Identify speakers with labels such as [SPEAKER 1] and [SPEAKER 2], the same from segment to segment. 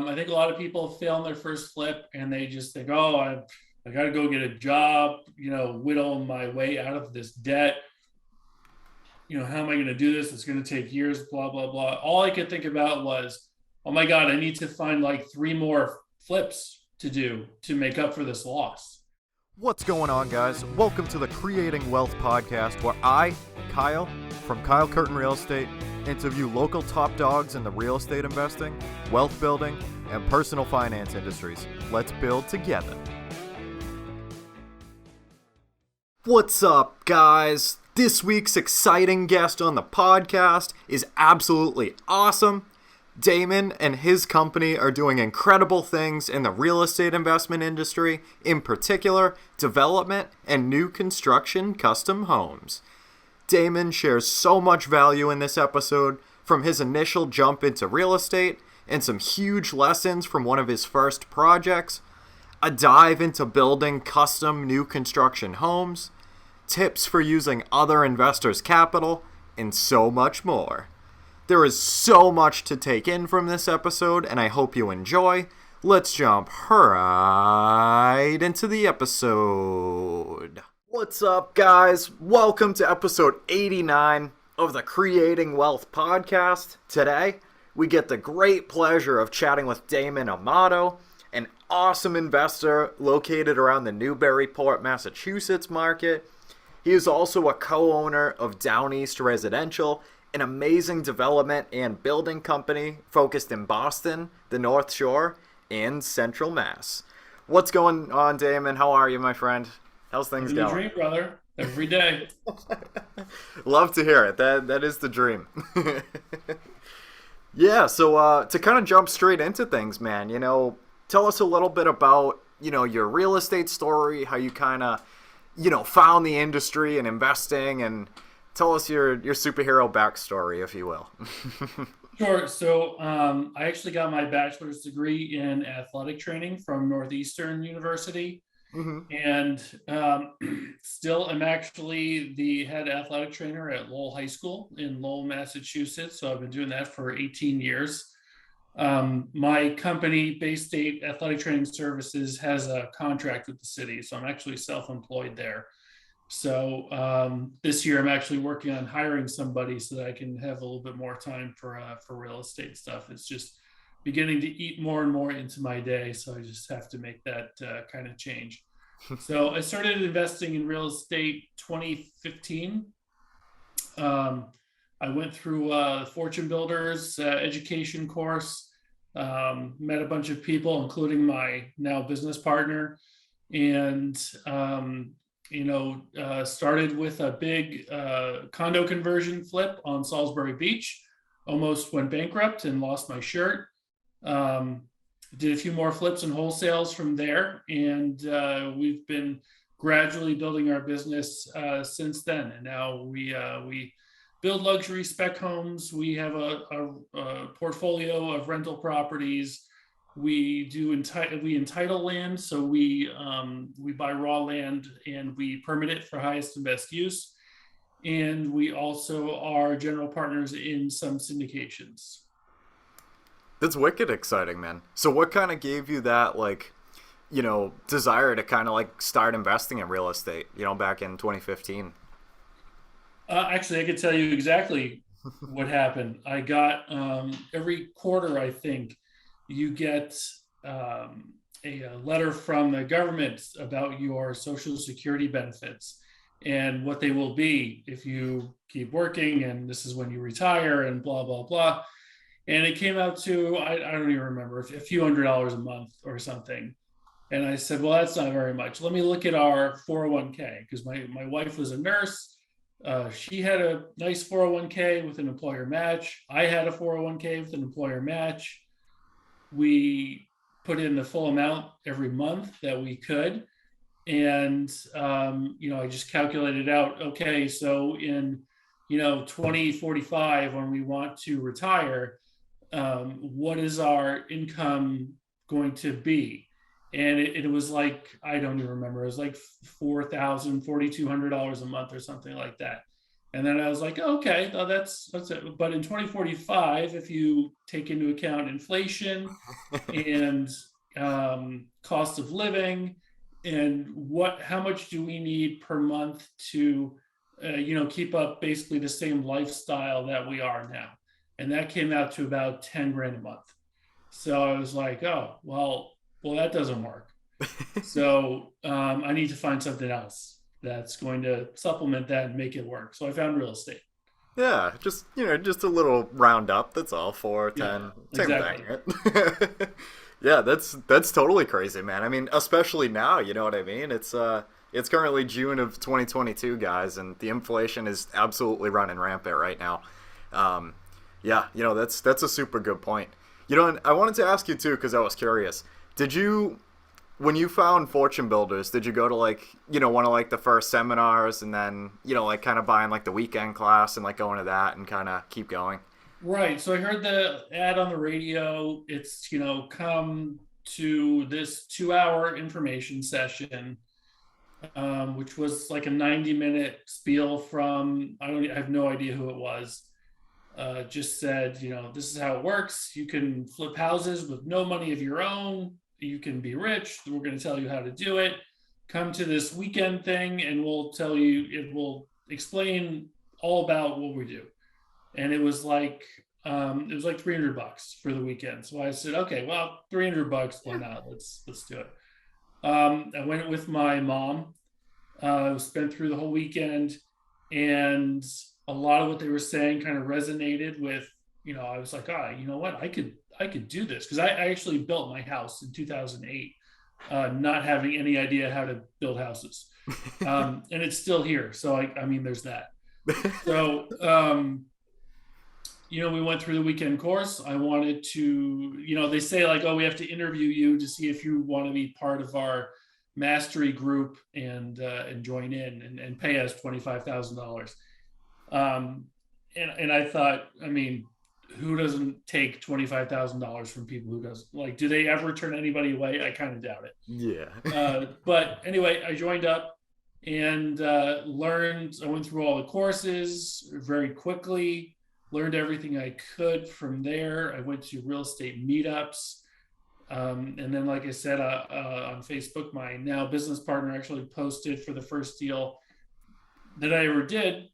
[SPEAKER 1] I think a lot of people fail in their first flip and they just think, oh, I got to go get a job, whittle my way out of this debt. How am I going to do this? It's going to take years, blah, blah, blah. All I could think about was, oh my God, I need to find like 3 more flips to do to make up for this loss.
[SPEAKER 2] What's going on, guys? Welcome to the Creating Wealth Podcast, where I, Kyle, from Curtin Real Estate, interview local top dogs in the real estate investing, wealth building, and personal finance industries. Let's build together. What's up, guys? This week's exciting guest on the podcast is absolutely awesome. Damon and his company are doing incredible things in the real estate investment industry, in particular, development and new construction custom homes. Damon shares so much value in this episode, from his initial jump into real estate and some huge lessons from one of his first projects, a dive into building custom new construction homes, tips for using other investors' capital, and so much more. There is so much to take in from this episode, and I hope you enjoy. Let's jump right into the episode. What's up, guys? Welcome to episode 89 of the Creating Wealth Podcast. Today, we get the great pleasure of chatting with Damon Amato, an awesome investor located around the Newburyport, Massachusetts market. He is also a co-owner of Down East Residential, an amazing development and building company focused in Boston, the North Shore, and Central Mass. What's going on, Damon? How are you, my friend? How's things going?
[SPEAKER 1] Dream, brother. Every day.
[SPEAKER 2] Love to hear it. That is the dream. Yeah, so to kind of jump straight into things, man, tell us a little bit about, your real estate story, how you kind of, found the industry and investing, and tell us your superhero backstory, if you will.
[SPEAKER 1] Sure. So I actually got my bachelor's degree in athletic training from Northeastern University. Mm-hmm. And still am actually the head athletic trainer at Lowell High School in Lowell, Massachusetts. So I've been doing that for 18 years. My company, Bay State Athletic Training Services, has a contract with the city. So I'm actually self-employed there. So this year I'm actually working on hiring somebody so that I can have a little bit more time for real estate stuff. It's just beginning to eat more and more into my day. So I just have to make that kind of change. So I started investing in real estate 2015. I went through the Fortune Builders education course, met a bunch of people, including my now business partner, and started with a big condo conversion flip on Salisbury Beach. Almost went bankrupt and lost my shirt. Did a few more flips and wholesales from there, and we've been gradually building our business since then. And now we build luxury spec homes. We have a portfolio of rental properties. We entitle land, so we buy raw land and we permit it for highest and best use. And we also are general partners in some syndications.
[SPEAKER 2] That's wicked exciting, man. So what kind of gave you that, desire to kind of start investing in real estate, back in 2015?
[SPEAKER 1] Actually, I could tell you exactly what happened. I got every quarter, I think, you get a letter from the government about your Social Security benefits and what they will be if you keep working, and this is when you retire, and blah, blah, blah. And it came out to, I don't even remember, a few $100s a month or something. And I said, well, that's not very much. Let me look at our 401k, because my wife was a nurse. She had a nice 401k with an employer match. I had a 401k with an employer match. We put in the full amount every month that we could. And, I just calculated out, okay, so in, 2045, when we want to retire, what is our income going to be? And it was like, I don't even remember, it was like $4,200 a month or something like that. And then I was like, oh, okay, oh, that's it. But in 2045, if you take into account inflation and cost of living, and how much do we need per month to, keep up basically the same lifestyle that we are now? And that came out to about 10 grand a month. So I was like, oh, well, that doesn't work. So I need to find something else that's going to supplement that and make it work. So I found real estate.
[SPEAKER 2] Yeah, just just a little roundup. That's all. 4, 10,
[SPEAKER 1] Yeah,
[SPEAKER 2] same
[SPEAKER 1] exactly.
[SPEAKER 2] thing. Yeah, that's totally crazy, man. I mean, especially now, you know what I mean? It's currently June of 2022, guys, and the inflation is absolutely running rampant right now. Yeah, that's a super good point. And I wanted to ask you too, because I was curious. Did you, when you found Fortune Builders, did you go to one of the first seminars, and then kind of buying the weekend class and going to that and kind of keep going?
[SPEAKER 1] Right. So I heard the ad on the radio. It's, come to this 2-hour information session, which was like a 90-minute spiel from, I have no idea who it was. Just said, this is how it works. You can flip houses with no money of your own. You can be rich. We're going to tell you how to do it. Come to this weekend thing and it will explain all about what we do. And it was like $300 for the weekend. So I said, okay, well, $300, why not? Let's do it. I went with my mom, spent through the whole weekend, and a lot of what they were saying kind of resonated with, I was like, you know what? I could do this. Cause I actually built my house in 2008, not having any idea how to build houses. And it's still here. So I mean, there's that. So, we went through the weekend course. I wanted to, they say we have to interview you to see if you want to be part of our mastery group and join in and pay us $25,000. And I thought, I mean, who doesn't take $25,000 from people who does do they ever turn anybody away? I kind of doubt it.
[SPEAKER 2] Yeah.
[SPEAKER 1] But anyway, I joined up and learned. I went through all the courses very quickly. Learned everything I could from there. I went to real estate meetups. And then, like I said, on Facebook, my now business partner actually posted for the first deal that I ever did.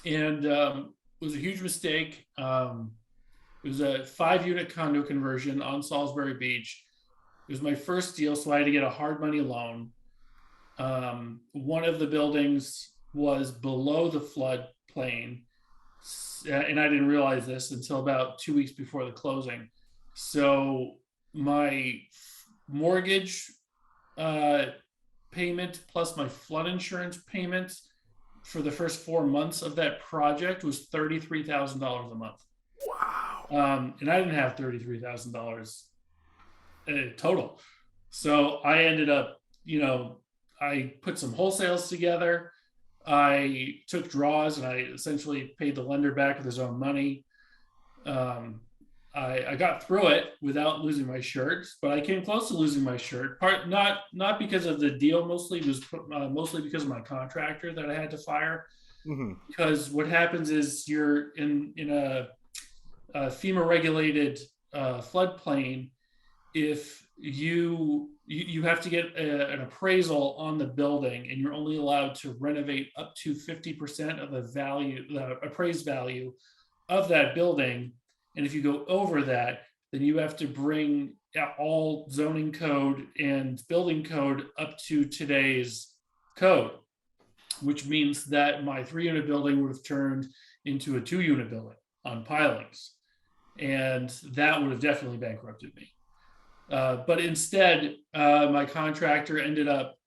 [SPEAKER 1] And it was a huge mistake. It was a 5-unit condo conversion on Salisbury Beach. It was my first deal, so I had to get a hard money loan. One of the buildings was below the floodplain. And I didn't realize this until about 2 weeks before the closing. So my mortgage payment plus my flood insurance payment for the first 4 months of that project was $33,000 a month.
[SPEAKER 2] Wow.
[SPEAKER 1] And I didn't have $33,000 total. So I ended up, I put some wholesales together. I took draws and I essentially paid the lender back with his own money. I got through it without losing my shirt, but I came close to losing my shirt. Not because of the deal, mostly because of my contractor that I had to fire.
[SPEAKER 2] Mm-hmm.
[SPEAKER 1] Because what happens is you're in a FEMA regulated floodplain. If you have to get an appraisal on the building, and you're only allowed to renovate up to 50% of the appraised value of that building. And if you go over that, then you have to bring all zoning code and building code up to today's code, which means that my 3-unit building would have turned into a 2-unit building on pilings. And that would have definitely bankrupted me. But instead, my contractor ended up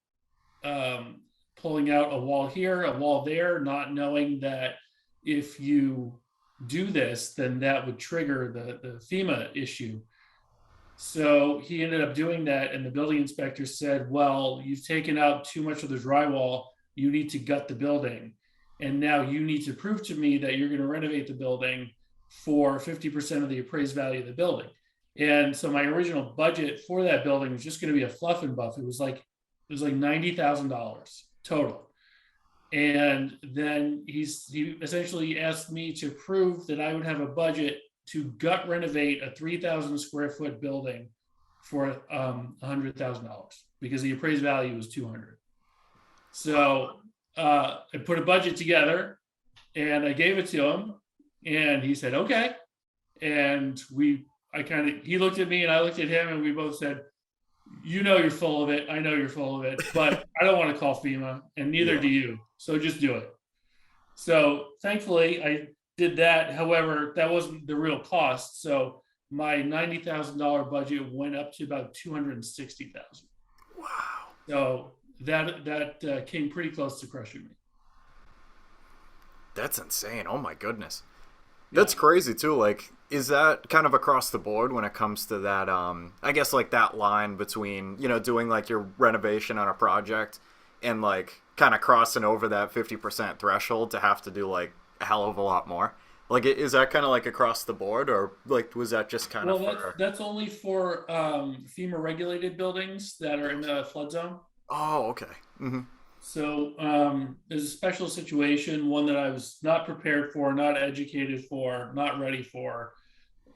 [SPEAKER 1] pulling out a wall here, a wall there, not knowing that if you do this, then that would trigger the FEMA issue. So he ended up doing that, and the building inspector said, well, you've taken out too much of the drywall. You need to gut the building. And now you need to prove to me that you're going to renovate the building for 50% of the appraised value of the building. And so my original budget for that building was just going to be a fluff and buff. It was like $90,000 total. And then he essentially asked me to prove that I would have a budget to gut renovate a 3,000 square foot building for $100,000 because the appraised value was 200. So I put a budget together and I gave it to him, and he said, okay. And he looked at me and I looked at him, and we both said, you're full of it. I know you're full of it, but I don't want to call FEMA, and neither do you. So just do it. So thankfully I did that. However, that wasn't the real cost. So my $90,000 budget went up to about $260,000.
[SPEAKER 2] Wow.
[SPEAKER 1] So that came pretty close to crushing me.
[SPEAKER 2] That's insane. Oh my goodness. That's crazy too. Like, is that kind of across the board when it comes to that, I guess like that line between, doing like your renovation on a project and like kind of crossing over that 50% threshold to have to do like a hell of a lot more? Like, is that kind of like across the board, or like was that just kind of
[SPEAKER 1] that's only for FEMA regulated buildings that are in the flood zone.
[SPEAKER 2] Oh, okay. Mm-hmm.
[SPEAKER 1] So there's a special situation, one that I was not prepared for, not educated for, not ready for.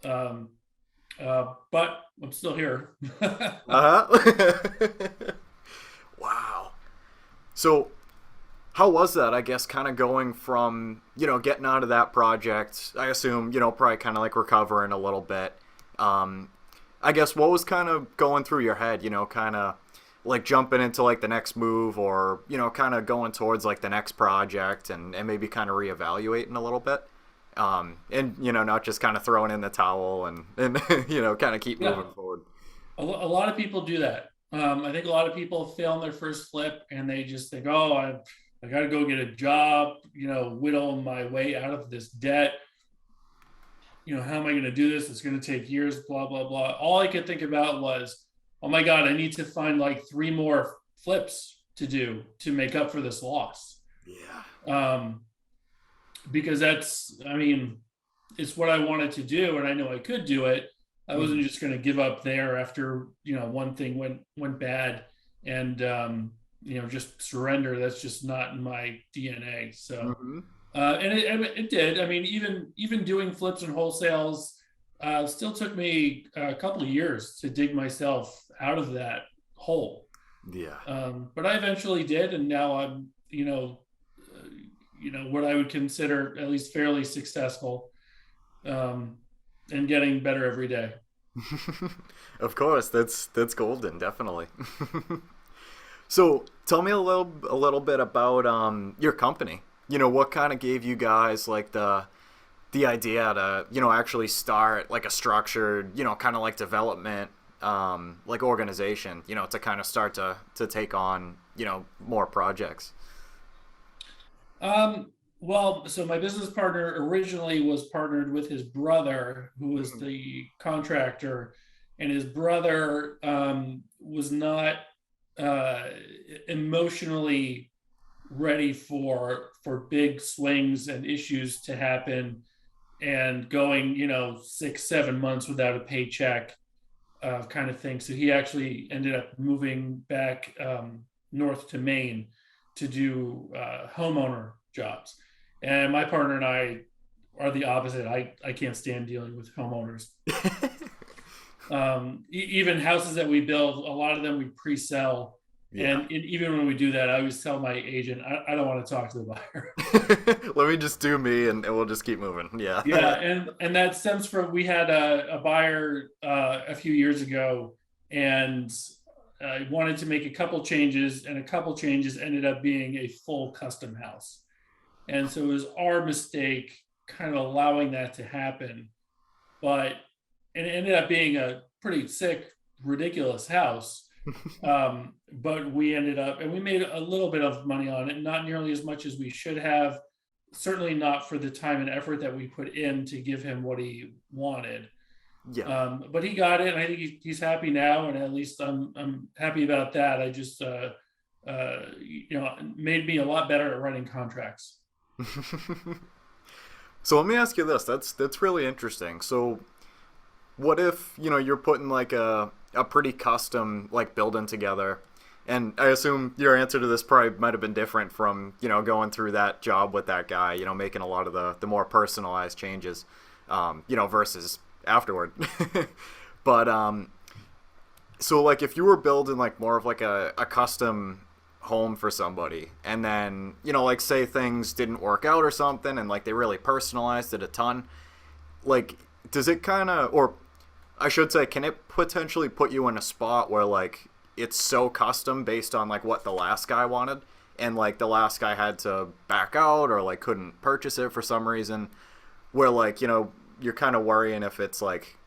[SPEAKER 1] But I'm still here.
[SPEAKER 2] Wow. So how was that, I guess, kind of going from, getting out of that project, I assume, probably kind of like recovering a little bit. I guess what was kind of going through your head, kind of like jumping into like the next move, or kind of going towards like the next project and maybe kind of reevaluating a little bit, and not just kind of throwing in the towel and kind of keep moving forward.
[SPEAKER 1] A lot of people do that. I think a lot of people fail on their first flip and they just think, oh, I got to go get a job, whittle my way out of this debt. How am I going to do this? It's going to take years, blah, blah, blah. All I could think about was, oh my God, I need to find like 3 more flips to do to make up for this loss.
[SPEAKER 2] Yeah.
[SPEAKER 1] Because it's what I wanted to do, and I know I could do it. I wasn't just going to give up there after, one thing went bad and, just surrender. That's just not in my DNA. So, and it did. I mean, even doing flips and wholesales, still took me a couple of years to dig myself out of that hole.
[SPEAKER 2] Yeah.
[SPEAKER 1] But I eventually did, and now I'm, what I would consider at least fairly successful, and getting better every day.
[SPEAKER 2] Of course, that's golden, definitely. So, tell me a little bit about your company. What kind of gave you guys like the idea to actually start like a structured kind of like development like organization to kind of start to take on more projects?
[SPEAKER 1] Well, so my business partner originally was partnered with his brother, who was the contractor, and his brother was not emotionally ready for big swings and issues to happen, and going 6-7 months without a paycheck, kind of thing. So he actually ended up moving back north to Maine to do homeowner jobs. And my partner and I are the opposite. I can't stand dealing with homeowners. Even houses that we build, a lot of them we pre-sell. Yeah. And even when we do that, I always tell my agent, I don't want to talk to the buyer.
[SPEAKER 2] Let me just do me, and we'll just keep moving. Yeah.
[SPEAKER 1] Yeah, and that stems from, we had a buyer a few years ago, and wanted to make a couple changes, and a couple changes ended up being a full custom house. And so it was our mistake kind of allowing that to happen. And it ended up being a pretty sick, ridiculous house. But we ended up, and we made a little bit of money on it, not nearly as much as we should have, certainly not for the time and effort that we put in to give him what he wanted. Yeah. But he got it, and I think he's happy now, and at least I'm happy about that. I just, made me a lot better at running contracts.
[SPEAKER 2] So let me ask you this. That's really interesting. So what if, you're putting like a pretty custom like building together, And I assume your answer to this probably might have been different from, going through that job with that guy, making a lot of the more personalized changes, versus afterward. But, so like if you were building like more of like a custom home for somebody and then, like say things didn't work out or something and like they really personalized it a ton, like does it kind of, or I should say, can it potentially put you in a spot where like it's so custom based on like what the last guy wanted and like the last guy had to back out or like couldn't purchase it for some reason, where like, you're kind of worrying if it's like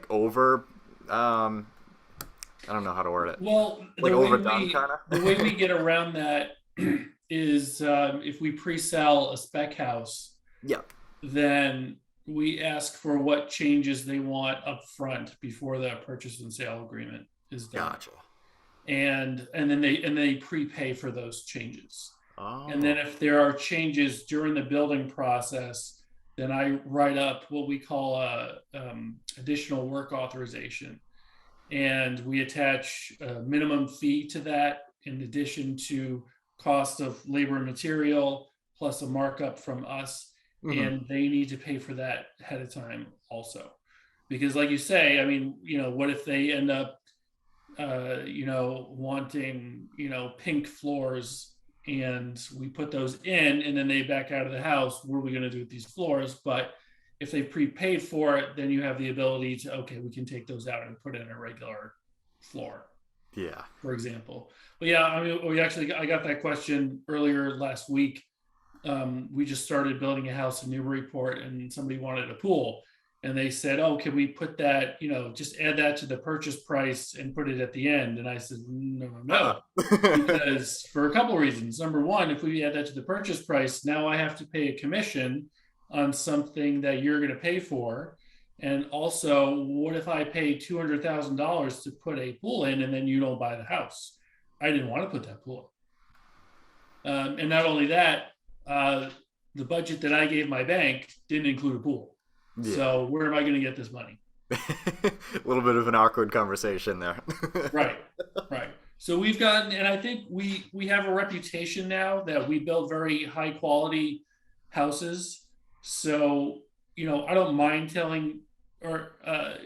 [SPEAKER 2] over, I don't know how to word it.
[SPEAKER 1] Well,
[SPEAKER 2] like overdone kind of.
[SPEAKER 1] The way we get around that is if we pre-sell a spec house,
[SPEAKER 2] Yeah.
[SPEAKER 1] then we ask for what changes they want up front before the purchase and sale agreement is done.
[SPEAKER 2] Gotcha.
[SPEAKER 1] And then they prepay for those changes.
[SPEAKER 2] Oh.
[SPEAKER 1] And then if there are changes during the building process, then I write up what we call a additional work authorization. And we attach a minimum fee to that in addition to cost of labor and material plus a markup from us. Mm-hmm. And they need to pay for that ahead of time also. Because like you say, I mean, what if they end up, wanting, pink floors and we put those in and then they back out of the house, what are we going to do with these floors? But if they prepaid for it, then you have the ability to, okay, we can take those out and put in a regular floor.
[SPEAKER 2] Yeah.
[SPEAKER 1] For example. But yeah, I mean, I got that question earlier last week. We just started building a house in Newburyport and somebody wanted a pool. And they said, oh, can we put that, just add that to the purchase price and put it at the end? And I said, no. Because for a couple of reasons. Number one, if we add that to the purchase price, now I have to pay a commission on something that you're going to pay for. And also, what if I pay $200,000 to put a pool in and then you don't buy the house? I didn't want to put that pool in. And not only that, the budget that I gave my bank didn't include a pool. Yeah. So where am I going to get this money?
[SPEAKER 2] A little bit of an awkward conversation there.
[SPEAKER 1] Right. So we've gotten, and I think we have a reputation now that we build very high quality houses. So, I don't mind telling, or I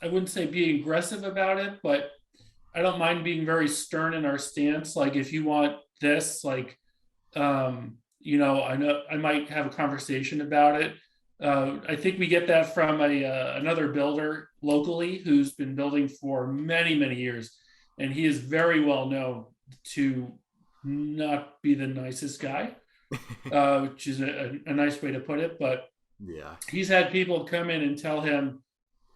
[SPEAKER 1] wouldn't say being aggressive about it, but I don't mind being very stern in our stance. Like if you want this, like, I know I might have a conversation about it. I think we get that from another builder locally who's been building for many, many years. And he is very well known to not be the nicest guy, which is a nice way to put it. But
[SPEAKER 2] yeah,
[SPEAKER 1] he's had people come in and tell him,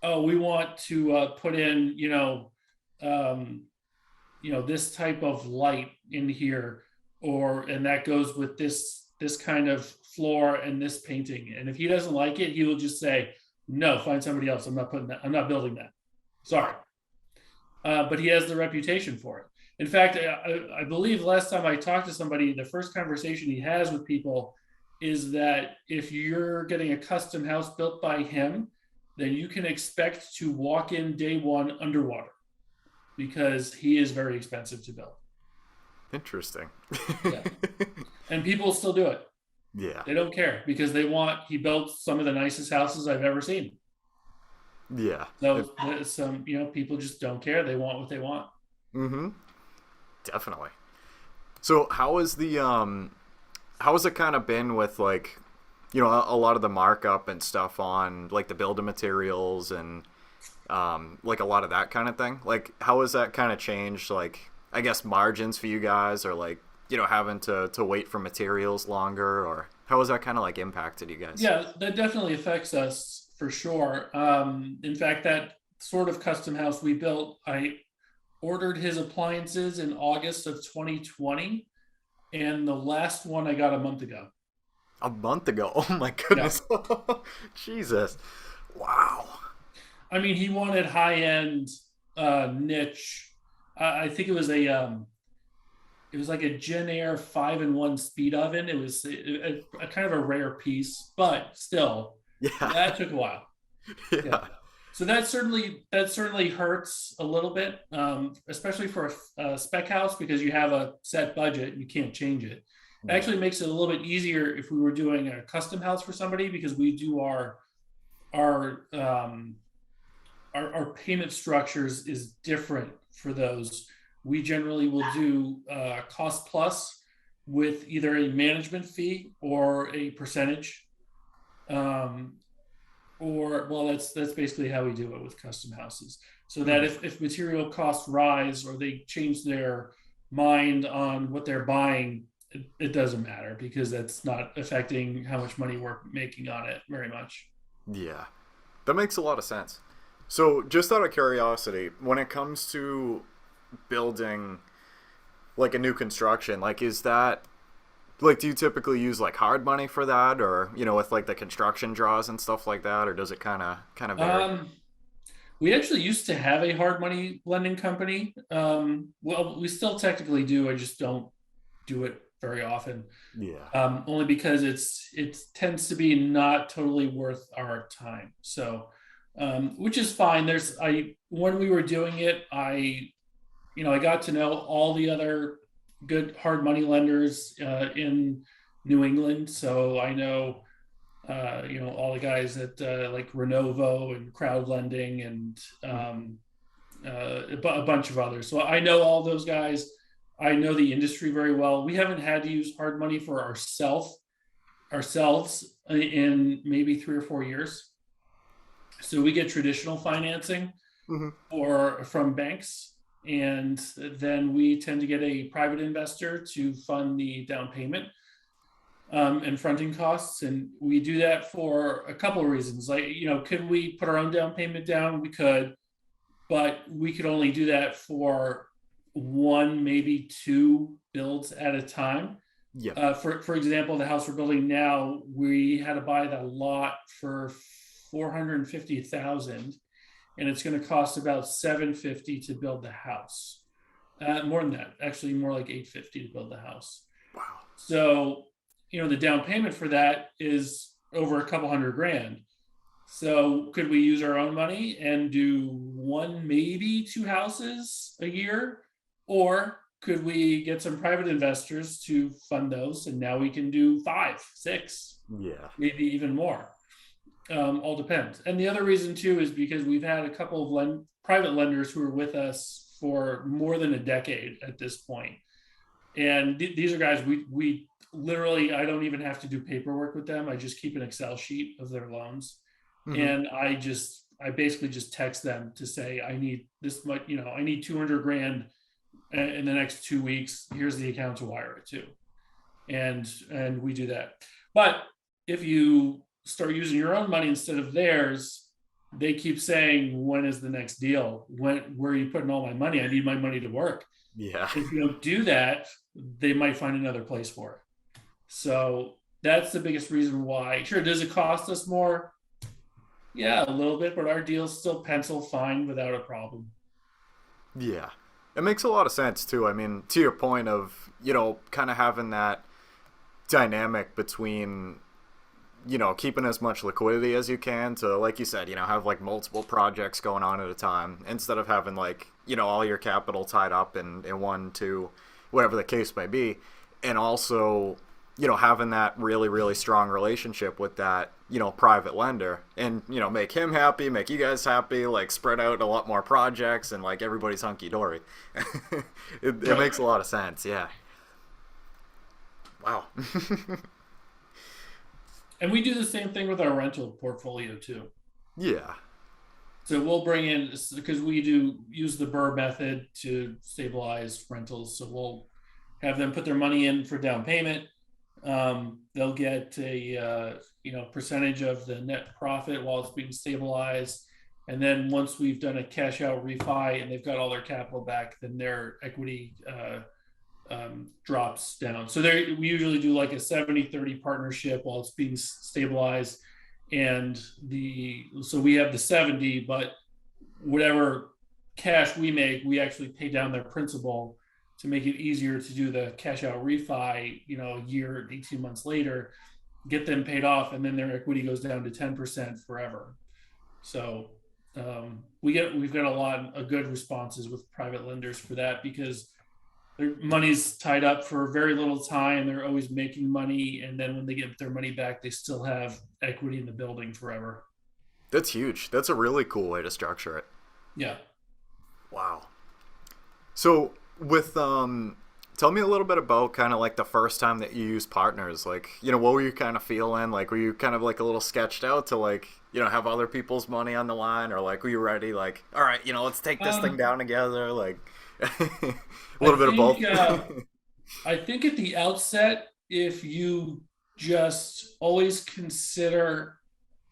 [SPEAKER 1] oh, we want to put in, this type of light in here, and that goes with this kind of floor and this painting. And if he doesn't like it, he will just say, no, find somebody else. I'm not building that. Sorry. But he has the reputation for it. In fact, I believe last time I talked to somebody, the first conversation he has with people is that if you're getting a custom house built by him, then you can expect to walk in day one underwater because he is very expensive to build.
[SPEAKER 2] Interesting.
[SPEAKER 1] Yeah. And people still do it.
[SPEAKER 2] Yeah.
[SPEAKER 1] They don't care because he built some of the nicest houses I've ever seen.
[SPEAKER 2] Yeah.
[SPEAKER 1] So some, people just don't care. They want what they want.
[SPEAKER 2] Mm-hmm. Definitely. So how has it kind of been with like, a lot of the markup and stuff on like the building materials and like a lot of that kind of thing? Like how has that kind of changed, like, I guess margins for you guys, or like, having to wait for materials longer, or how has that kind of like impacted you guys?
[SPEAKER 1] Yeah, that definitely affects us for sure. In fact, that sort of custom house we built, I ordered his appliances in August of 2020, and the last one I got a month ago.
[SPEAKER 2] A month ago? Oh my goodness. Yeah. Jesus. Wow.
[SPEAKER 1] I mean, he wanted high-end niche. I think it was it was like a Gen Air 5-in-1 speed oven. It was a kind of a rare piece, but still,
[SPEAKER 2] yeah,
[SPEAKER 1] that took a while.
[SPEAKER 2] Yeah.
[SPEAKER 1] So that certainly hurts a little bit, especially for a spec house, because you have a set budget and you can't change it. It
[SPEAKER 2] Yeah.
[SPEAKER 1] actually makes it a little bit easier if we were doing a custom house for somebody, because we do our um, our payment structures is different for those. We generally will do cost plus with either a management fee or a percentage. Um, or well, that's basically how we do it with custom houses. So that
[SPEAKER 2] Mhm.
[SPEAKER 1] if material costs rise or they change their mind on what they're buying, it doesn't matter, because that's not affecting how much money we're making on it very much.
[SPEAKER 2] Yeah. That makes a lot of sense. So, just out of curiosity, when it comes to building like a new construction, like is that like do you typically use like hard money for that, or with like the construction draws and stuff like that, or does it kind of vary?
[SPEAKER 1] Um, we actually used to have a hard money lending company. Well, we still technically do. I just don't do it very often,
[SPEAKER 2] Yeah.
[SPEAKER 1] only because it tends to be not totally worth our time. So, which is fine. There's I when we were doing it, I got to know all the other good hard money lenders in New England. So I know all the guys at like Renovo and Crowd Lending and a bunch of others. So I know all those guys. I know the industry very well. We haven't had to use hard money for ourselves in maybe 3 or 4 years. So we get traditional financing
[SPEAKER 2] Mm-hmm.
[SPEAKER 1] or from banks, and then we tend to get a private investor to fund the down payment and fronting costs. And we do that for a couple of reasons. Like, could we put our own down payment down? We could, but we could only do that for one, maybe two builds at a time.
[SPEAKER 2] Yeah.
[SPEAKER 1] For example, the house we're building now, we had to buy the lot for 450,000, and it's going to cost about 750 to build the house. More than that, actually, more like 850 to build the house.
[SPEAKER 2] Wow.
[SPEAKER 1] So, the down payment for that is over a couple hundred grand. So, could we use our own money and do one, maybe two houses a year? Or could we get some private investors to fund those? And now we can do five, six,
[SPEAKER 2] Yeah.
[SPEAKER 1] maybe even more. All depends. And the other reason too is because we've had a couple of private lenders who are with us for more than a decade at this point. And these are guys we literally, I don't even have to do paperwork with them. I just keep an Excel sheet of their loans,
[SPEAKER 2] Mm-hmm.
[SPEAKER 1] and I basically just text them to say I need this much. I need 200 grand in the next 2 weeks. Here's the account to wire it to, and we do that. But if you start using your own money instead of theirs, they keep saying, when is the next deal? Where are you putting all my money? I need my money to work.
[SPEAKER 2] Yeah.
[SPEAKER 1] If you don't do that, they might find another place for it. So that's the biggest reason why. Sure, does it cost us more? Yeah, a little bit, but our deals still pencil fine without a problem.
[SPEAKER 2] Yeah. It makes a lot of sense too. I mean, to your point of, kind of having that dynamic between, keeping as much liquidity as you can to, like you said, have like multiple projects going on at a time instead of having like, all your capital tied up in one, two, whatever the case may be. And also, having that really, really strong relationship with that, private lender and, make him happy, make you guys happy, like spread out a lot more projects and like everybody's hunky dory. It
[SPEAKER 1] Right.
[SPEAKER 2] makes a lot of sense. Yeah. Wow.
[SPEAKER 1] And we do the same thing with our rental portfolio too.
[SPEAKER 2] Yeah.
[SPEAKER 1] So we'll bring in, because we do use the Burr method to stabilize rentals. So we'll have them put their money in for down payment. They'll get a percentage of the net profit while it's being stabilized. And then once we've done a cash out refi and they've got all their capital back, then their equity drops down. So we usually do like a 70-30 partnership while it's being stabilized. And so we have the 70, but whatever cash we make, we actually pay down their principal to make it easier to do the cash out refi, a year, 18 months later, get them paid off, and then their equity goes down to 10% forever. So we've got a lot of good responses with private lenders for that, because their money's tied up for very little time. They're always making money, and then when they get their money back, they still have equity in the building forever.
[SPEAKER 2] That's huge. That's a really cool way to structure it.
[SPEAKER 1] Yeah.
[SPEAKER 2] Wow. So with tell me a little bit about kind of like the first time that you used partners. Like, what were you kind of feeling? Like, were you kind of like a little sketched out to like, have other people's money on the line, or like, were you ready? Like, all right, let's take this thing down together. Like, a little bit of both.
[SPEAKER 1] I think at the outset, if you just always consider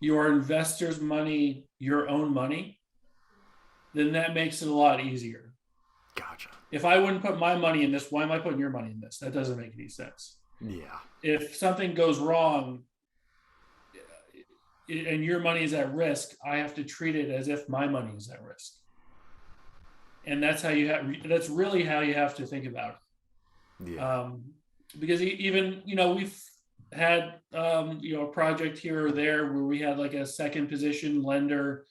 [SPEAKER 1] your investors' money your own money, then that makes it a lot easier.
[SPEAKER 2] Gotcha.
[SPEAKER 1] If I wouldn't put my money in this, why am I putting your money in this? That doesn't make any sense.
[SPEAKER 2] Yeah.
[SPEAKER 1] If something goes wrong and your money is at risk, I have to treat it as if my money is at risk. And that's really how you have to think about it.
[SPEAKER 2] Yeah.
[SPEAKER 1] Because even, we've had, a project here or there where we had like a second position lender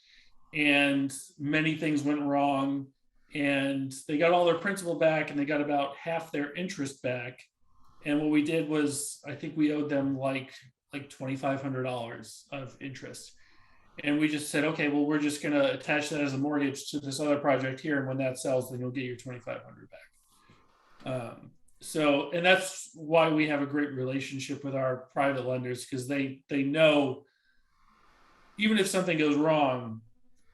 [SPEAKER 1] and many things went wrong, and they got all their principal back and they got about half their interest back. And what we did was, I think we owed them like $2,500 of interest. And we just said, okay, well, we're just going to attach that as a mortgage to this other project here. And when that sells, then you'll get your $2,500 back. And that's why we have a great relationship with our private lenders, because they know even if something goes wrong,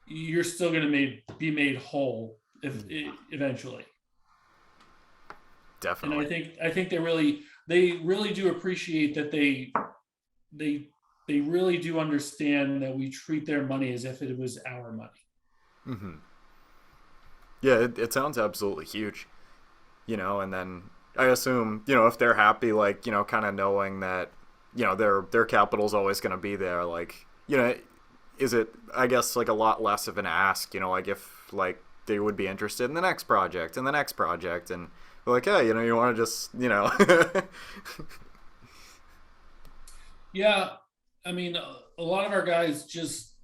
[SPEAKER 1] you're still going to be made whole eventually.
[SPEAKER 2] Definitely.
[SPEAKER 1] And I think they really do appreciate that they really do understand that we treat their money as if it was our money.
[SPEAKER 2] Mm-hmm. Yeah, it sounds absolutely huge. And then I assume, if they're happy, like, kind of knowing that, their capital's always going to be there, like, is it, I guess, like a lot less of an ask, like if like they would be interested in the next project and the next project, and they're like, hey, you want to just,
[SPEAKER 1] Yeah. I mean, a lot of our guys just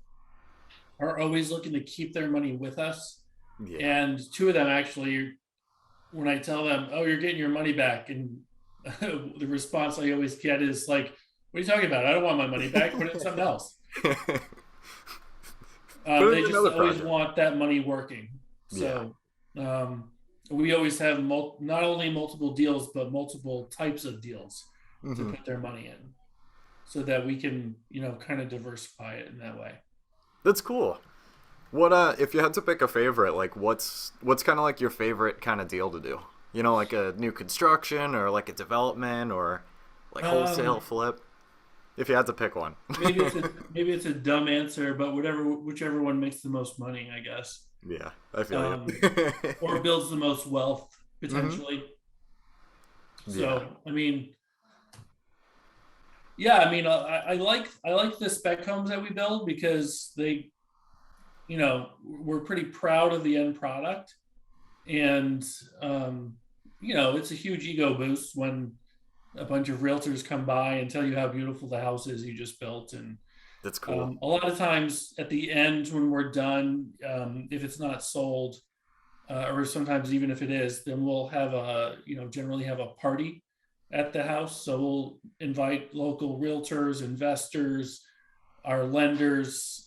[SPEAKER 1] are always looking to keep their money with us.
[SPEAKER 2] Yeah.
[SPEAKER 1] And two of them actually, when I tell them, oh, you're getting your money back, and the response I always get is like, what are you talking about? I don't want my money back. Put it in something else. They just always want that money working. So we always have not only multiple deals, but multiple types of deals to put their money in, so that we can, kind of diversify it in that way.
[SPEAKER 2] That's cool. What if you had to pick a favorite, like what's kind of like your favorite kind of deal to do? Like a new construction, or like a development, or like wholesale flip? If you had to pick one.
[SPEAKER 1] maybe it's a dumb answer, but whichever one makes the most money, I guess.
[SPEAKER 2] Yeah, I feel it.
[SPEAKER 1] Or builds the most wealth potentially. Mm-hmm. So, I mean, I like the spec homes that we build, because they, we're pretty proud of the end product, and it's a huge ego boost when a bunch of realtors come by and tell you how beautiful the house is you just built. And
[SPEAKER 2] that's cool.
[SPEAKER 1] A lot of times at the end, when we're done, if it's not sold, or sometimes even if it is, then we'll have generally have a party at the house. So we'll invite local realtors, investors, our lenders,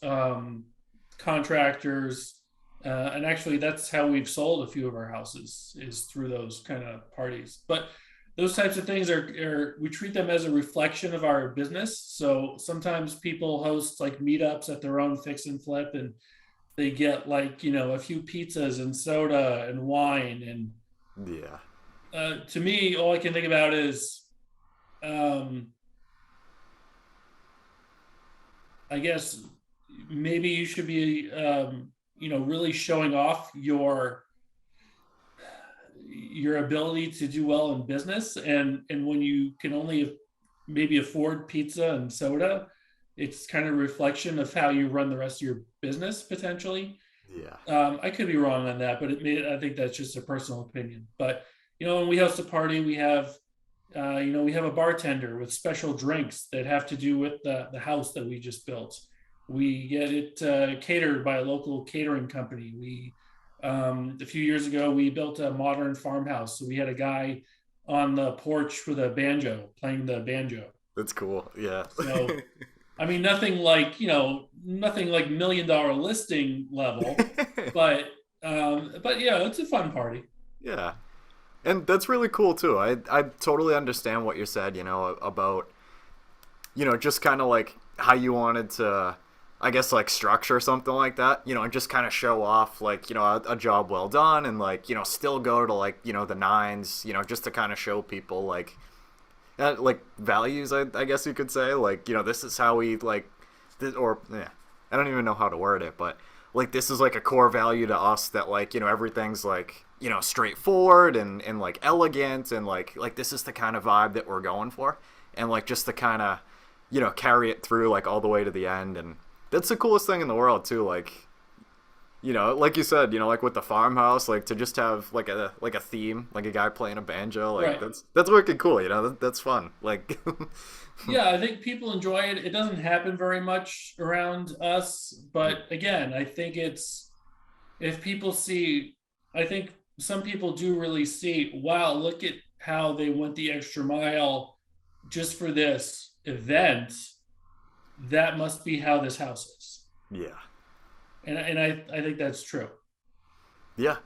[SPEAKER 1] contractors, and actually that's how we've sold a few of our houses, is through those kind of parties. But those types of things we treat them as a reflection of our business. So sometimes people host like meetups at their own fix and flip, and they get like, a few pizzas and soda and wine. And to me, all I can think about is, I guess maybe you should be, really showing off your ability to do well in business. And when you can only maybe afford pizza and soda, it's kind of a reflection of how you run the rest of your business potentially.
[SPEAKER 2] Yeah.
[SPEAKER 1] I could be wrong on that, but I think that's just a personal opinion. But, when we host a party, we have, we have a bartender with special drinks that have to do with the house that we just built. We get it catered by a local catering company. A few years ago, we built a modern farmhouse. So we had a guy on the porch with a banjo playing the banjo.
[SPEAKER 2] That's cool. Yeah.
[SPEAKER 1] So, I mean, nothing like $1 million listing level, but yeah, it's a fun party.
[SPEAKER 2] Yeah. And that's really cool too. I totally understand what you said, about, just kind of like how you wanted to, I guess, like structure something like that, and just kind of show off like, a job well done, and like, still go to like, the nines, just to kind of show people like values, I guess you could say, like, this is how we like this, or yeah, I don't even know how to word it, but like this is like a core value to us, that like, everything's like, straightforward and like elegant, and like this is the kind of vibe that we're going for, and like just to kind of, carry it through like all the way to the end. And that's the coolest thing in the world too, like, like you said, like with the farmhouse, like to just have like a theme, like a guy playing a banjo, like
[SPEAKER 1] Right.
[SPEAKER 2] that's wicked cool, that's fun, like.
[SPEAKER 1] Yeah, I think people enjoy it. It doesn't happen very much around us, but again, I think it's if people see, I think some people do really see, wow, look at how they went the extra mile just for this event. That must be how this house is.
[SPEAKER 2] Yeah.
[SPEAKER 1] And I think that's true.
[SPEAKER 2] Yeah.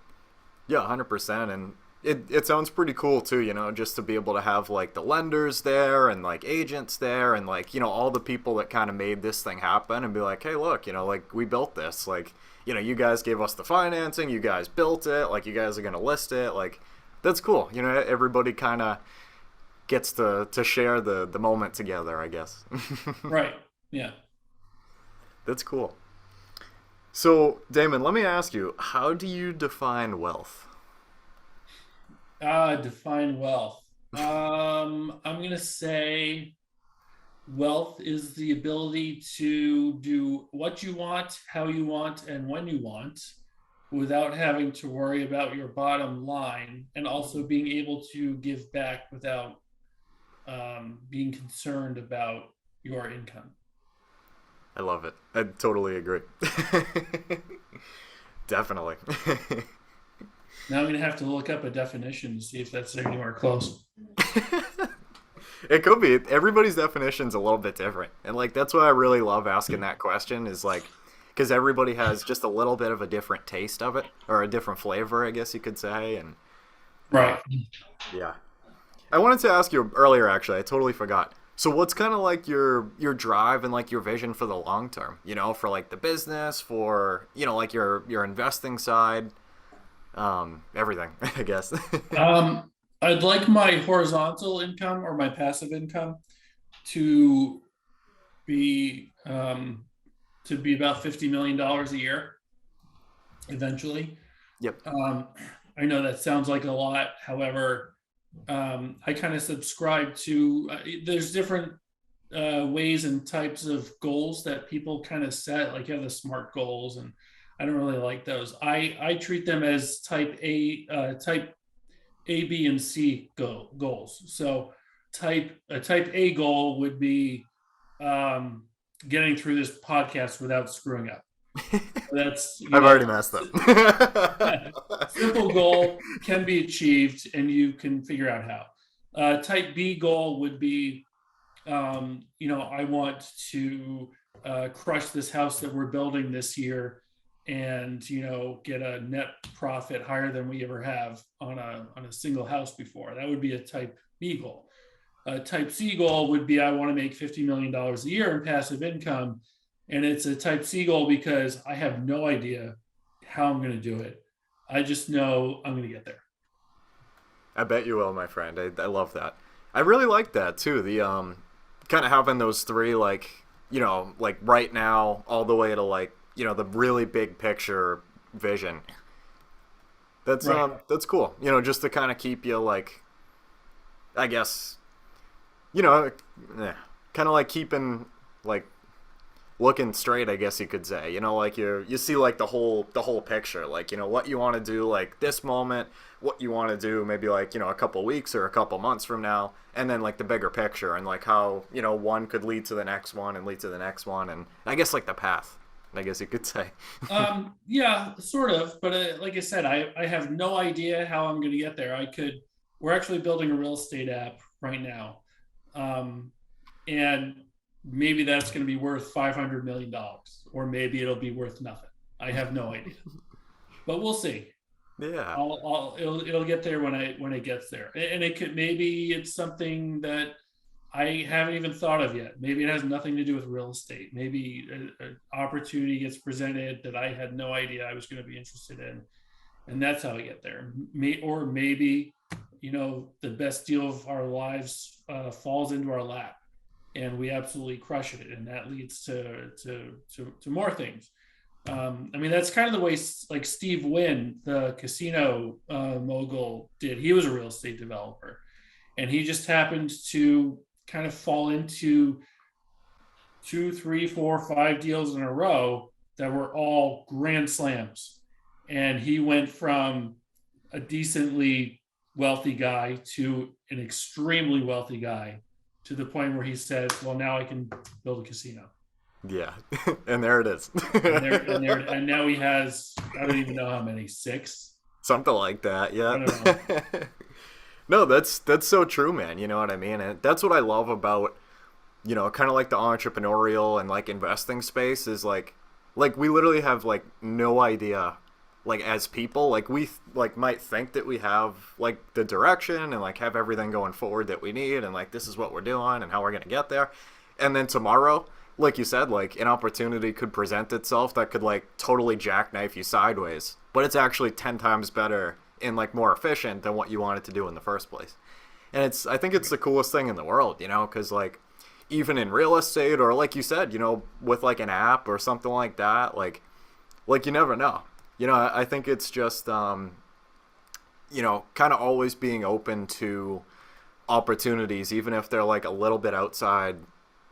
[SPEAKER 2] Yeah, 100%. And it sounds pretty cool too, just to be able to have like the lenders there and like agents there, and like, all the people that kind of made this thing happen, and be like, hey, look, like we built this, like, you guys gave us the financing, you guys built it, like you guys are going to list it. Like, that's cool. Everybody kind of gets to share the moment together, I guess.
[SPEAKER 1] Right. Yeah.
[SPEAKER 2] That's cool. So, Damon, let me ask you, how do you define wealth?
[SPEAKER 1] Define wealth. I'm gonna say wealth is the ability to do what you want, how you want, and when you want, without having to worry about your bottom line, and also being able to give back without being concerned about your income.
[SPEAKER 2] I love it. I totally agree. Definitely.
[SPEAKER 1] Now I'm gonna have to look up a definition to see if that's anywhere close.
[SPEAKER 2] It could be. Everybody's definition's a little bit different. And like that's why I really love asking that question, is like because everybody has just a little bit of a different taste of it, or a different flavor, I guess you could say. And
[SPEAKER 1] Right.
[SPEAKER 2] yeah. I wanted to ask you earlier, actually. I totally forgot. So what's kind of like your drive and like your vision for the long term, for like the business, for, like your investing side, everything, I guess.
[SPEAKER 1] Um, I'd like my horizontal income or my passive income to be about $50 million a year eventually.
[SPEAKER 2] Yep.
[SPEAKER 1] I know that sounds like a lot. However, I kind of subscribe to there's different ways and types of goals that people kind of set. Like you have the SMART goals, and I don't really like those. I treat them as type A, B, and C goals. So type A goal would be um, getting through this podcast without screwing up. That's
[SPEAKER 2] I've already messed up.
[SPEAKER 1] simple goal, can be achieved, and you can figure out how. Type B goal would be, I want to crush this house that we're building this year, and get a net profit higher than we ever have on a single house before. That would be a type B goal. Type C goal would be, I want to make $50 million a year in passive income. And it's a type C goal because I have no idea how I'm going to do it. I just know I'm going to get there.
[SPEAKER 2] I bet you will, my friend. I love that. I really like that too. The kind of having those three, like, like right now all the way to like, the really big picture vision. That's
[SPEAKER 1] Right.
[SPEAKER 2] That's cool. Just to kind of keep you like, I guess, kind of like keeping like looking straight, I guess you could say. You know, like you see like the whole picture, like, you know, what you want to do like this moment, what you want to do maybe like, you know, a couple weeks or a couple months from now, and then like the bigger picture and like how, you know, one could lead to the next one and lead to the next one, and I guess like the path, I guess you could say.
[SPEAKER 1] Yeah, sort of, but like I said, I have no idea how I'm going to get there. We're actually building a real estate app right now. And maybe that's going to be worth $500 million, or maybe it'll be worth nothing. I have no idea, but we'll see.
[SPEAKER 2] Yeah.
[SPEAKER 1] It'll get there when it gets there, and maybe it's something that I haven't even thought of yet. Maybe it has nothing to do with real estate. Maybe an opportunity gets presented that I had no idea I was going to be interested in, and that's how I get there. Or maybe, you know, the best deal of our lives falls into our lap, and we absolutely crush it, and that leads to more things. I mean, that's kind of the way like Steve Wynn, the casino mogul, did. He was a real estate developer, and he just happened to kind of fall into 2, 3, 4, 5 deals in a row that were all grand slams. And he went from a decently wealthy guy to an extremely wealthy guy, to the point where he said, well, now I can build a casino.
[SPEAKER 2] Yeah. And there it is.
[SPEAKER 1] and now he has, I don't even know how many, 6?
[SPEAKER 2] Something like that. Yeah.
[SPEAKER 1] I don't know.
[SPEAKER 2] No, that's so true, man. You know what I mean? And that's what I love about, you know, kind of like the entrepreneurial and like investing space is like we literally have like no idea, like as people, like we like might think that we have like the direction and like have everything going forward that we need, and like this is what we're doing and how we're going to get there. And then tomorrow, like you said, like an opportunity could present itself that could like totally jackknife you sideways, but it's actually 10 times better and like more efficient than what you wanted to do in the first place. And I think it's the coolest thing in the world, you know, because like even in real estate, or like you said, you know, with like an app or something like that, like you never know. You know, I think it's just you know, kind of always being open to opportunities, even if they're like a little bit outside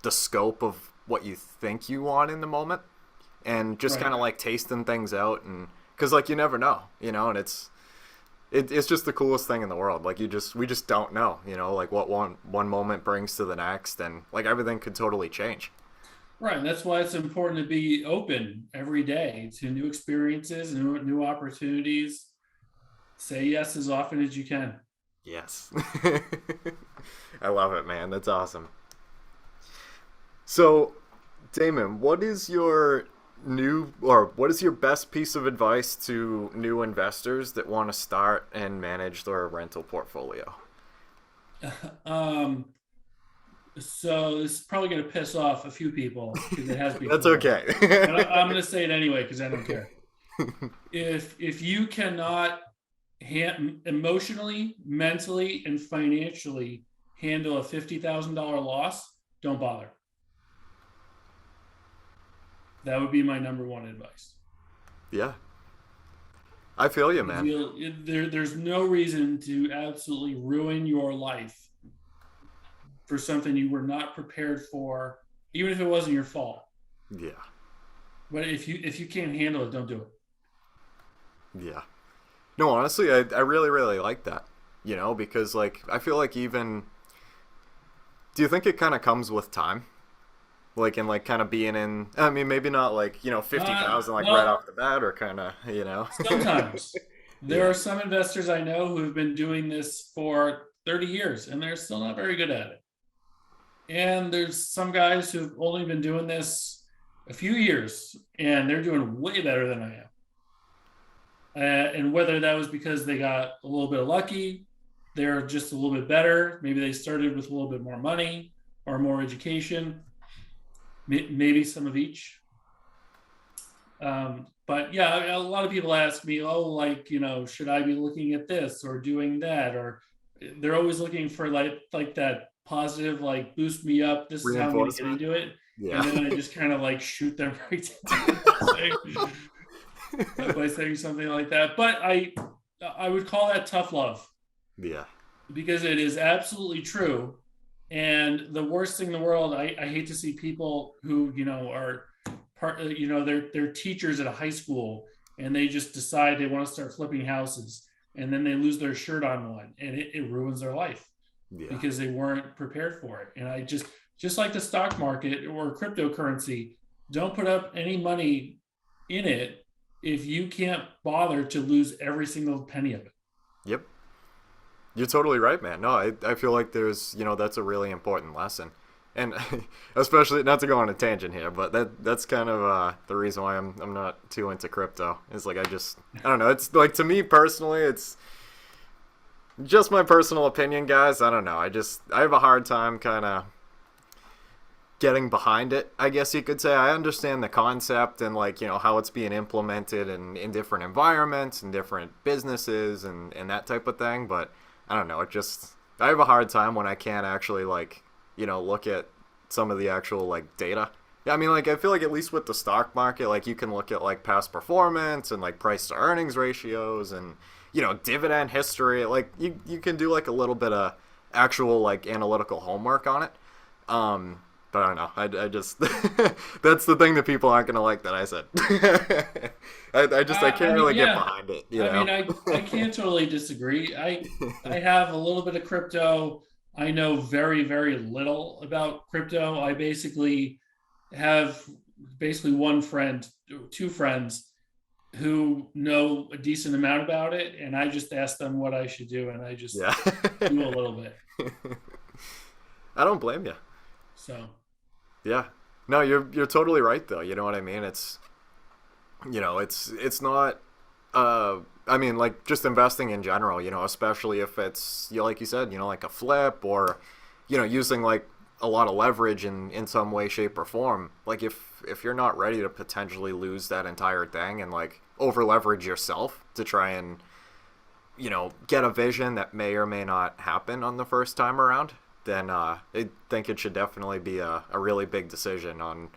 [SPEAKER 2] the scope of what you think you want in the moment, and just kind of like tasting things out, and because like you never know, you know, and it's just the coolest thing in the world. Like we just don't know, you know, like what one moment brings to the next, and like everything could totally change.
[SPEAKER 1] Right, and that's why it's important to be open every day to new experiences, new opportunities. Say yes as often as you can.
[SPEAKER 2] Yes. I love it, man. That's awesome. So, Damon, what is your best piece of advice to new investors that want to start and manage their rental portfolio?
[SPEAKER 1] So this is probably going to piss off a few people, because it has before.
[SPEAKER 2] That's okay.
[SPEAKER 1] But I'm going to say it anyway because I don't care. If you cannot emotionally, mentally, and financially handle a $50,000 loss, don't bother. That would be my number one advice.
[SPEAKER 2] Yeah. I feel you, man.
[SPEAKER 1] There's no reason to absolutely ruin your life for something you were not prepared for, even if it wasn't your fault.
[SPEAKER 2] Yeah.
[SPEAKER 1] But if you can't handle it, don't do it.
[SPEAKER 2] Yeah. No, honestly, I really, really like that, you know, because like I feel like even, do you think it kind of comes with time? Like, and like kind of being in, I mean, maybe not like, you know, 50,000 like right off the bat, or kind of, you know.
[SPEAKER 1] Sometimes. There are some investors I know who have been doing this for 30 years and they're still not very good at it. And there's some guys who've only been doing this a few years and they're doing way better than I am. And whether that was because they got a little bit lucky, they're just a little bit better. Maybe they started with a little bit more money or more education. Maybe some of each. But yeah, a lot of people ask me, oh, like, you know, should I be looking at this or doing that? Or they're always looking for like that positive, like boost me up. This is how I'm going to get into it. Yeah. And then I just kind of like shoot them right down by saying something like that. But I would call that tough love.
[SPEAKER 2] Yeah.
[SPEAKER 1] Because it is absolutely true. And the worst thing in the world, I hate to see people who, you know, are they're teachers at a high school, and they just decide they want to start flipping houses, and then they lose their shirt on one, and it ruins their life because they weren't prepared for it. And I just like the stock market or cryptocurrency, don't put up any money in it if you can't bother to lose every single penny of it.
[SPEAKER 2] Yep. You're totally right, man. No, I feel like there's, that's a really important lesson. And especially, not to go on a tangent here, but that's kind of the reason why I'm not too into crypto. It's like I don't know. It's like, to me personally, it's just my personal opinion, guys. I don't know. I have a hard time kind of getting behind it, I guess you could say. I understand the concept and how it's being implemented in different environments and different businesses and that type of thing. But I don't know. I have a hard time when I can't actually look at some of the actual data. Yeah, I mean, I feel like at least with the stock market, you can look at past performance and price to earnings ratios and dividend history. You can do a little bit of actual analytical homework on it. But I don't know. I just that's the thing that people aren't gonna like that I said. I can't really get behind it.
[SPEAKER 1] I can't totally disagree. I have a little bit of crypto. I know very, very little about crypto. I basically have two friends who know a decent amount about it, and I just ask them what I should do, and I just do a little bit.
[SPEAKER 2] I don't blame you.
[SPEAKER 1] So.
[SPEAKER 2] Yeah. No, you're totally right though. You know what I mean? It's not I mean, just investing in general, especially if it's, like you said, like a flip or, using a lot of leverage in some way, shape, or form. If you're not ready to potentially lose that entire thing and over leverage yourself to try and, get a vision that may or may not happen on the first time around, then I think it should definitely be a really big decision on,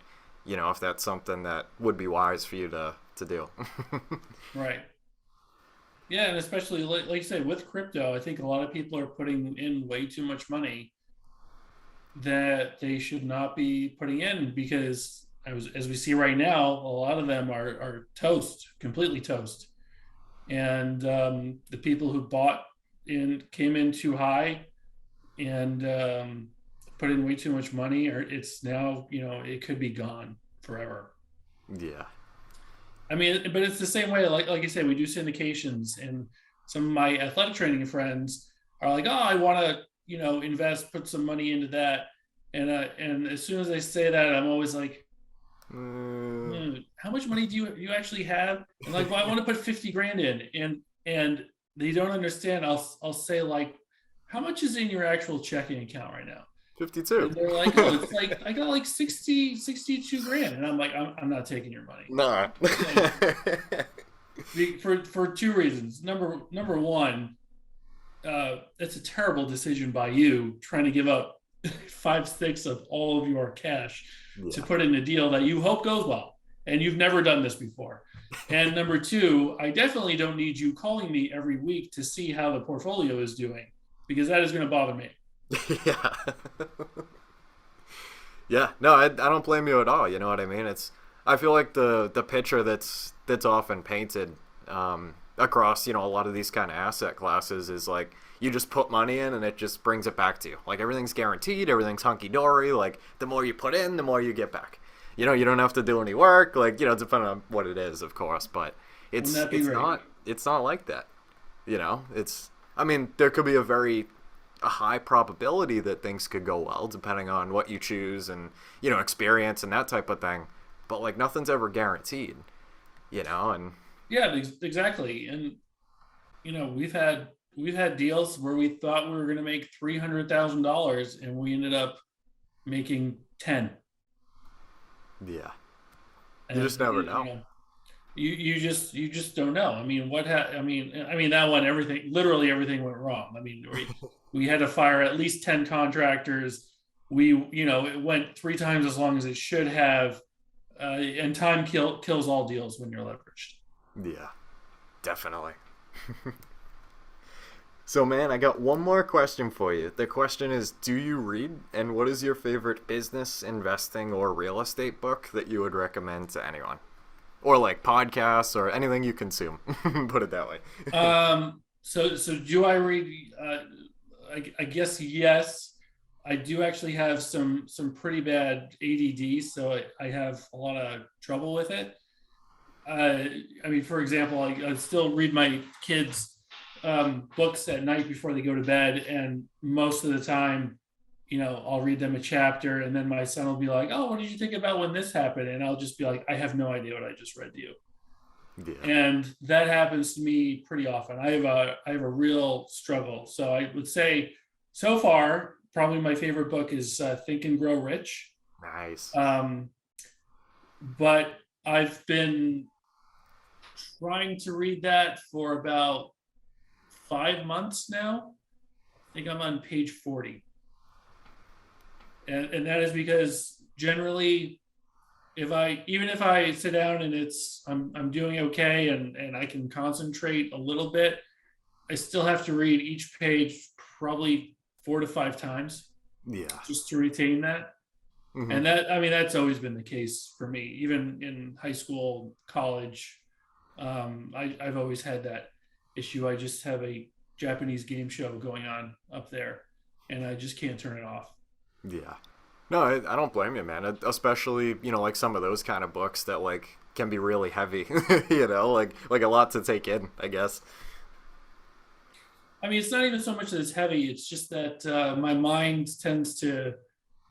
[SPEAKER 2] if that's something that would be wise for you to do.
[SPEAKER 1] Right. Yeah, and especially like you said, with crypto, I think a lot of people are putting in way too much money that they should not be putting in, because as we see right now, a lot of them are completely toast. And the people who came in too high and put in way too much money, or it's now, it could be gone forever.
[SPEAKER 2] Yeah.
[SPEAKER 1] I mean, but it's the same way, like you said, we do syndications, and some of my athletic training friends are like, oh, I want to, invest, put some money into that. And as soon as they say that, I'm always like, how much money do you actually have? And well, I want to put 50 grand in, and they don't understand. I'll say how much is in your actual checking account right now?
[SPEAKER 2] 52.
[SPEAKER 1] And they're like, oh, it's I got 62 grand. And I'm like, I'm not taking your money.
[SPEAKER 2] Nah.
[SPEAKER 1] For two reasons. Number one, it's a terrible decision by you trying to give up 5/6 of all of your cash to put in a deal that you hope goes well. And you've never done this before. And number two, I definitely don't need you calling me every week to see how the portfolio is doing, because that is going to bother me.
[SPEAKER 2] Yeah. Yeah. No, I don't blame you at all. You know what I mean? I feel like the picture that's often painted across, a lot of these kind of asset classes is you just put money in and it just brings it back to you. Everything's guaranteed, everything's hunky-dory. The more you put in, the more you get back. You don't have to do any work, depending on what it is, of course, but it's not like that. I mean, there could be a high probability that things could go well depending on what you choose and, experience and that type of thing. But nothing's ever guaranteed, and
[SPEAKER 1] yeah, exactly. And, we've had deals where we thought we were going to make $300,000 and we ended up making 10.
[SPEAKER 2] Yeah. You just never know.
[SPEAKER 1] You just don't know. I mean, I mean that one, literally everything went wrong. I mean, we had to fire at least 10 contractors. It went 3 times as long as it should have. And time kills all deals when you're leveraged.
[SPEAKER 2] Yeah, definitely. So, man, I got one more question for you. The question is, do you read? And what is your favorite business, investing, or real estate book that you would recommend to anyone? Or like podcasts or anything you consume. Put it that way.
[SPEAKER 1] So do I read? I guess yes. I do actually have some pretty bad ADD, so I have a lot of trouble with it. I mean, for example, I still read my kids' books at night before they go to bed, and most of the time, I'll read them a chapter, and then my son will be like, "Oh, what did you think about when this happened?" And I'll just be like, "I have no idea what I just read to you." Yeah. And that happens to me pretty often. I have a real struggle. So I would say, so far, probably my favorite book is Think and Grow Rich.
[SPEAKER 2] Nice.
[SPEAKER 1] But I've been trying to read that for about 5 months now. I think I'm on page 40. And that is because generally, even if I sit down and I'm doing okay and I can concentrate a little bit, I still have to read each page probably 4 to 5 times.
[SPEAKER 2] Yeah.
[SPEAKER 1] Just to retain that. Mm-hmm. And that's always been the case for me, even in high school, college. I've always had that issue. I just have a Japanese game show going on up there, and I just can't turn it off.
[SPEAKER 2] Yeah. No, I don't blame you, man. Especially, like some of those kind of books that like can be really heavy, like a lot to take in, I guess.
[SPEAKER 1] I mean, it's not even so much that it's heavy. It's just that my mind tends to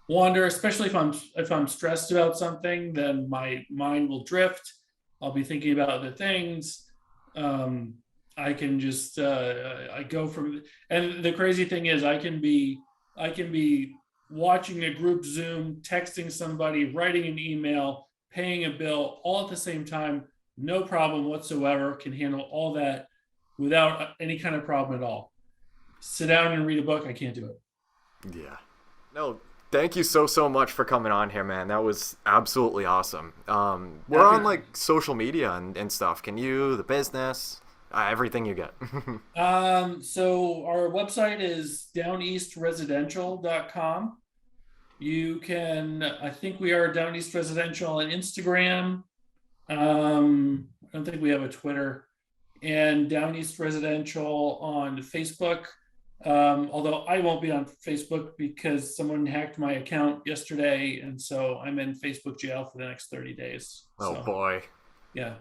[SPEAKER 1] wander, especially if I'm stressed about something, then my mind will drift. I'll be thinking about other things. I can just I go from, and the crazy thing is I can be watching a group Zoom, texting somebody, writing an email, paying a bill, all at the same time, no problem whatsoever, can handle all that without any kind of problem at all. Sit down and read a book, I can't do it.
[SPEAKER 2] Yeah. No, thank you so much for coming on here, man. That was absolutely awesome. We're on like social media and stuff. Can you, the business, everything you get?
[SPEAKER 1] So our website is downeastresidential.com. You can, I think we are Down East Residential on Instagram. I don't think we have a Twitter. And Down East Residential on Facebook. Although I won't be on Facebook because someone hacked my account yesterday, and so I'm in Facebook jail for the next 30 days.
[SPEAKER 2] Oh, so, boy.
[SPEAKER 1] Yeah.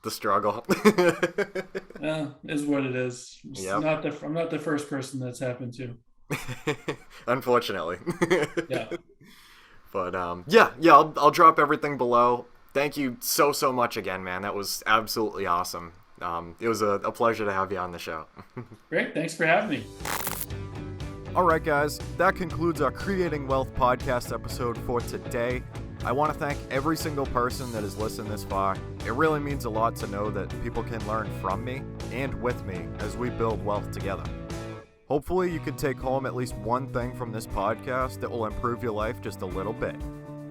[SPEAKER 2] The struggle.
[SPEAKER 1] Is what it is.
[SPEAKER 2] Yep.
[SPEAKER 1] I'm not the first person that's happened to.
[SPEAKER 2] Unfortunately.
[SPEAKER 1] Yeah.
[SPEAKER 2] But I'll drop everything below. Thank you so much again, man. That was absolutely awesome. It was a pleasure to have you on the show.
[SPEAKER 1] Great. Thanks for having me.
[SPEAKER 2] All right, guys. That concludes our Creating Wealth podcast episode for today. I want to thank every single person that has listened this far. It really means a lot to know that people can learn from me and with me as we build wealth together. Hopefully you can take home at least one thing from this podcast that will improve your life just a little bit.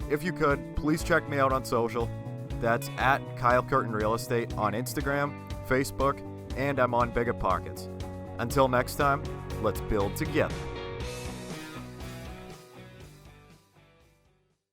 [SPEAKER 2] If you could, please check me out on social. That's at Kyle Curtin Real Estate on Instagram, Facebook, and I'm on Biggerpockets. Until next time, let's build together.